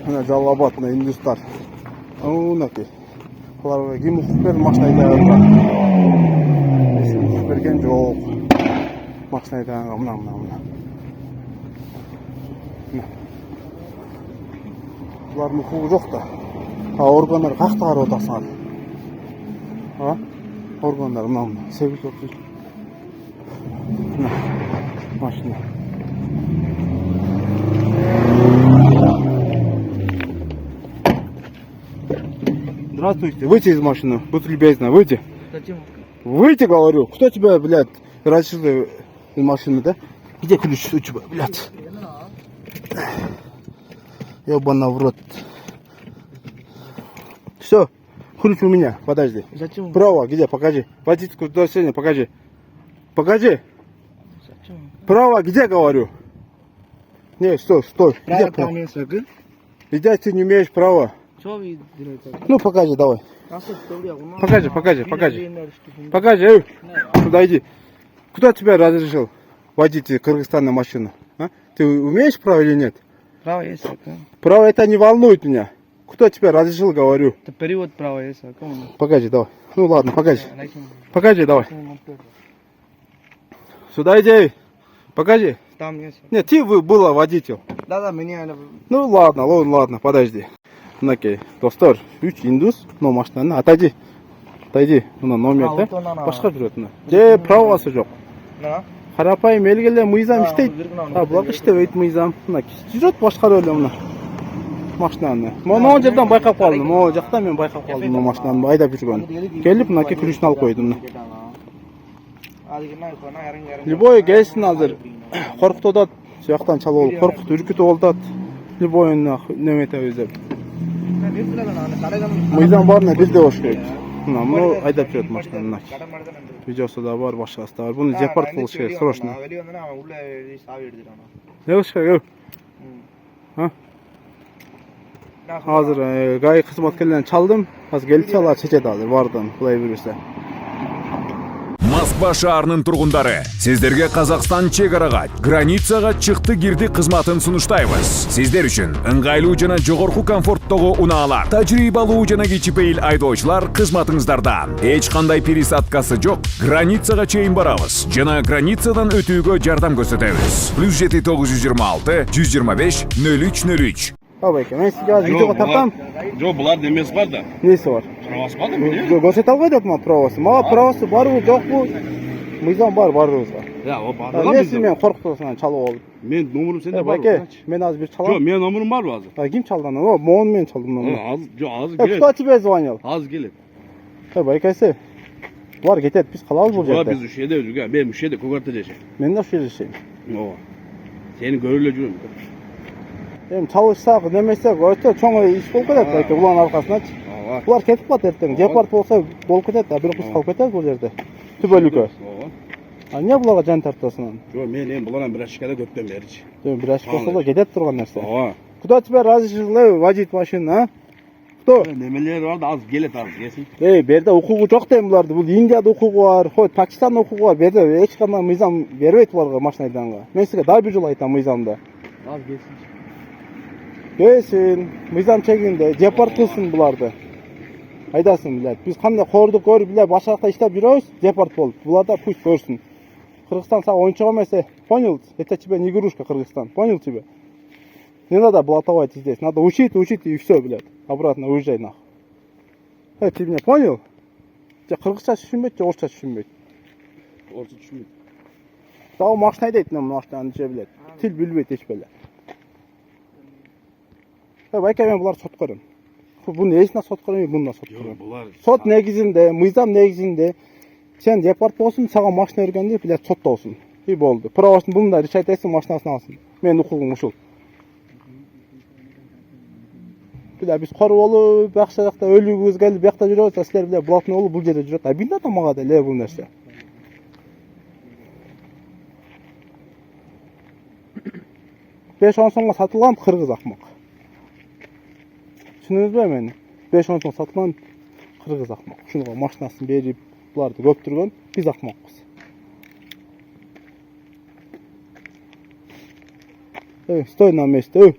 Ana Жалал-Абад, мына индустар. Мынакей. Аларга ким укук берди машина айдаган? Эсим укук берген жок. Машина айдаганга мына. Булардын укугу жок да. Органдар какта карап атасыңар? Органдар мына сегиз отуз. Машина. Здравствуйте, выйти из машины, будь любезны, выйти. Выйти, говорю. Кто тебя, блядь, разрешил из машины, да? Где ключ у тебя, блядь? Ёбана в рот. Все, ключ у меня, подожди. Зачем? Право, где, покажи. Водительское удостоверение, покажи. Покажи. Зачем? Право, где, говорю? Не, стой. Где право? Где ты не имеешь права? Ну, покажи, давай. Покажи. Покажи, Куда иди. Кто тебя разрешил водить Кыргызстан на машину? А? Ты умеешь право или нет? Право есть. Право это не волнует меня. Кто тебя разрешил, говорю? Это перевод права есть. Покажи, давай. Ну ладно, покажи. Покажи, давай. Сюда иди. Покажи. Там есть. Нет, ты была водитель. Да, меня. Ну ладно, подожди. Мынакей, достор, 3 индус, но машинаны отойди. Мына номерді башқа жүреді. Же правасы жоқ. Қарапайым елгеле мыйзам иштейт. Бұлар иштебейт мыйзам. Мына жүрөт башкарып эле мына машинаны. Могу жерден байкап калдым. Могу жакта мен байкап калдым мына машинаны айдап жүргөнүн. Келип мынакей ключүн алып койдум. Любой келсин азыр коркутуп атат. Жактан чалып алып коркутуп үркүтүп атат. Любой неметебиз деп. Мыйзам барына бирде болуш керек. Мына айдап жүрөт машинаны. Видеосу да бар, башкасы да бар. Буну депорт кылыш керек, срочно. Не болуш керек? Азыр ГАИ кызматкерлерин чалдым. Азыр келип чалат, чечет азыр бардым, кулай берсе. Москва шаарынын тургундары, сиздерге Казакстан чек арага, границага чыкты кирди кызматын сунуштайбыз. Сиздер үчүн ыңгайлуу жана жогорку комфорттогу унаалар, тажрыйбалуу жана кичипейил айдоочулар кызматыңыздарда. Эч кандай пересадкасы жок, границага чейин барабыз жана границадан өтүүгө жардам көрсөтөбүз. +7 926 125 0303. Байке, мен сізге аз видеоға тартам. Жоқ, бұлар демес бар да. Несі бар? Правасы бар да, біле? Көрсет алғай деп ма правасы? Ма правасы бар бұл, жоқ бұл. Мыйзам бар өзға. О, бар. Несі мен қорқытасынан чалып алып. Мен номерім сенде бар. Байке, мен аз бір чалам. Жоқ, мен номерім бар азыр. Ким чалдан? Моғын мен чалдым. Жоқ, азыр келет. Кто тебе звонил? Азыр келет. Байкесі, бұлар кетеді, біз қалабыз бұл жерде. Біз үшеде өзіге, мен үшеде көкарта жешем. Мен де үшеде жешем. Сені көріле жүрем. Çalışsak, demesek, öte çoğu iş bol kedet belki bulan arkasına. Bular ketip kat erten. Depart bolsa bol kedet, bir kız kalıp ketet bu yerde. Tübölükö. Ne bularga can tartasынан? Жоқ, мен бұлардан бір ашықада көптен беріч. Bir aşk olsa da kedet turgan nerse. Куда тебя разрешил водить машину, а? Кто? Немелер бар да, аз келет аз, келсин. Берде укугу жок дейм буларды. Бул Индияда укугу бар, Пакистанда укугу бар. Берде эч кандай мыйзам бербейт буларга машина айдаганга. Мен сизге дагы бир жолу айтам мыйзамды. Az gelsin. Gelsin, mıйзам чегинде, депорт кылсын буларды. Айдасын, блядь. Биз кандай кордук көрүп, блядь, башка жакта иштеп жүрөбүз, депорт болуп. Булар да пусть көрсүн. Кыргызстан сага оюнчук эмес, понял? Это тебе не игрушка, Кыргызстан. Понял тебе? Не надо блатовать здесь. Надо учить и все, блядь. Обратно уезжай нахуй. Ты меня понял? Же кыргызча түшүнбөйт, же орусча түшүнбөйт. Орусча түшүнбөйт. Дагы машина айдайт, машинаны же, блядь. Тил билбейт эч беле. Байке мен бұлар сот көрем. Бұны есіне сот көрем, бұнына сот көрем. Сот негізінде, мыйзам негізінде, сен депорт болсын, саған машина өргенде, білет сот болсын. И болды. Правасын бұнда решать етсін, машинасын алсын. Мен ұқуғым ұшыл. Біле, біз қоры олу, бақша жақта өлігіз келі, бақта жүреді, сәсілер біле, бұлатын олу бұл жерде жүреді. Білді атамаға да, ле бұл нәрсе. 5-10 сомға сатылған қырғыз ақмақ. Түсініңіз бе мені? 5-10 сомға сатылған қырғыз ақмақ. Шуныға машинасын беріп, бұларды көптірген, біз ақмақпыз. Стой на месте,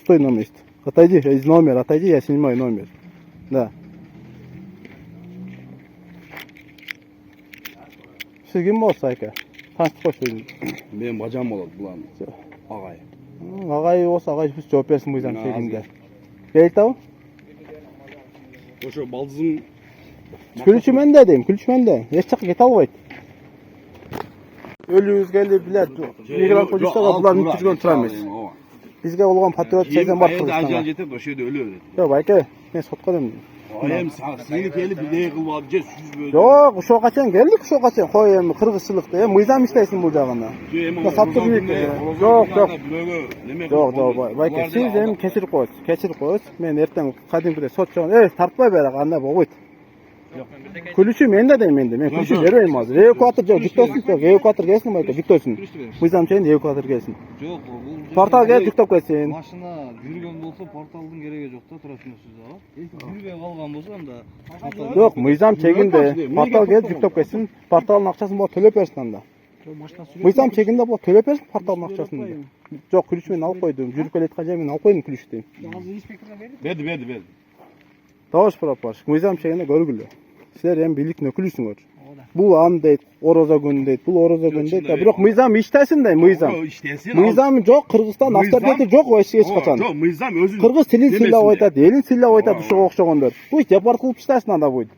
стой на месте. Отойди, из номера, отойди, я снимаю номер. Да. Siz kim bolsa aka? Tanıştık hoş geldin. Benim bacağım olur bulan. Ağay. Agay olsa agay biz cevap versin bu yüzden Ben şeyinde. Gel tavu. Oşo baldızım. Külçü men de deyim, külçü men de. Eşçak get albayt. Ölüyüz geldi bilet. Migrant polisi var, bular mütürgön turamayız. Bizge olgan patriot şeyden var Ajal Kırgızstan'a. жетет, o şeyde ölü öyle. Yok aka, ben sotqa dedim. Ayem seni kelip bir de kılып alып же süzüp Yok, şu kaçan geldik şu kaçan. Koy hem Kırgızçılıkta. Hem mıyzam işteysin bu jağında. Saptı büyük. Yok, yok. Yok, bayka. Siz hem keçirip koyuz. Keçirip koyuz. Men erten kadimkide sot çoğun. Tartmay berak, anda bu koyut. Külüşü men de deyim endi. Men külüşü vermeyim hazır. Evakuatör yok, diktosun. Yok, evakuatör gelsin bayka, diktosun. Mıyzam şeyin evakuatör gelsin. Жоқ, Portal gel, diktop gelsin. машина жүрген болса, порталдың керегі жоқ та, тұрасың сөз ала. Жүрбей қалған болса, анда Yok, mıyzam çekinde. Portal gel, diktop gelsin. Portalın akçasını bu төлep versin anda. Mıyzam çekinde bu төлep versin portalın akçasını. Yok, külüşü men alıp koydum. Жүрüp keletken jay men alıp koydum külüşü deyim. Verdi. Dağış propar. Mıyzam çekinde görgülü. Sizler hem birlik nökülüsüngөр. Bu an deyt, oroza gün deyt, bu oroza gün deyt. Biroq mıyzam iştesin dey, mıyzam. Mıyzam жоқ, Kırgızstan askeriyeti жоқ o eşi kaçan. Жоқ, мыйзам өзүн. Kırgız tilin silla oytat, elin silla oytat uşuğa okşogondor. Bu iş deport kılıp iştesin anda buydu.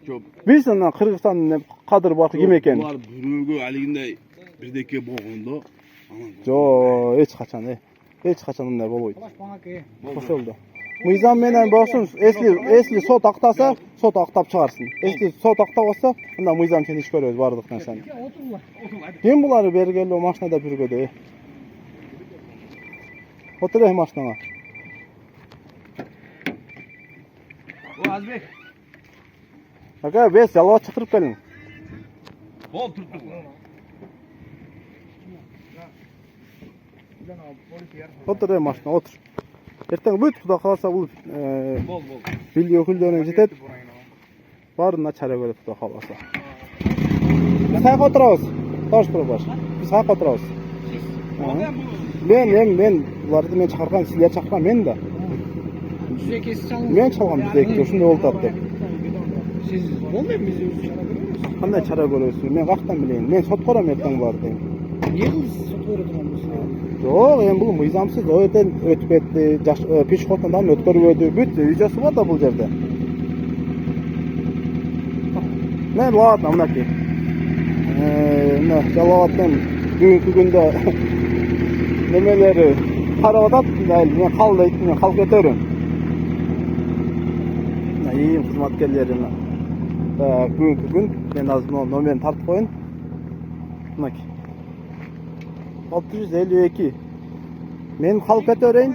Жоқ. Biz ondan Kırgızstan'ın kadır barkı kim eken? Булар бирөөгө алигинде бирдеке болгондо. Jo, hiç kaçan, hiç kaçan onday bolboydu. Hoş oldu. Mıyzam menen bolsun, esli sot aktasa, sot aktap çıkarsın. Esli sot aktap olsa, onda mıyzam seni iş göröz bardık sen. Kim buları beri geldi o maşinada bir göde. Otur maşinana. O Azbek. Aka, bes yalava çıkırıp gelin. Bol tutup. Otur maşina, otur. Erten büt kuda kalsa bu Bol. bilgi öküldöğüne jetet. Barına çare göre kuda kalasa. Biz hayka oturabız. Taş probaş. Biz hayka oturabız. Ben bulardı men çakargan, sizler çakargan men de. Men çalgam bizdeki, şunday oldu atdı. Siz olmuyor mu bizi çara görüyorsunuz? Qanday çara görösüz? Men qaqtan bileyin. Men sot koram erten bardı. Niye kız sot koyuyor durumuz? Yok, bu mıyzamsız o yerden ötüp etti. Pişkottan ötkörüp ödü. Büt videosu var da bu yerde. Men vaatna mınaki. Jalavattan bugünkü günde nemeleri qaravadat, men halk eterim. İyiyim hizmetkarlarım. Bugünkü gün men azından nomerini tartıp koyun. Mınaki. 652. Men halk eterim.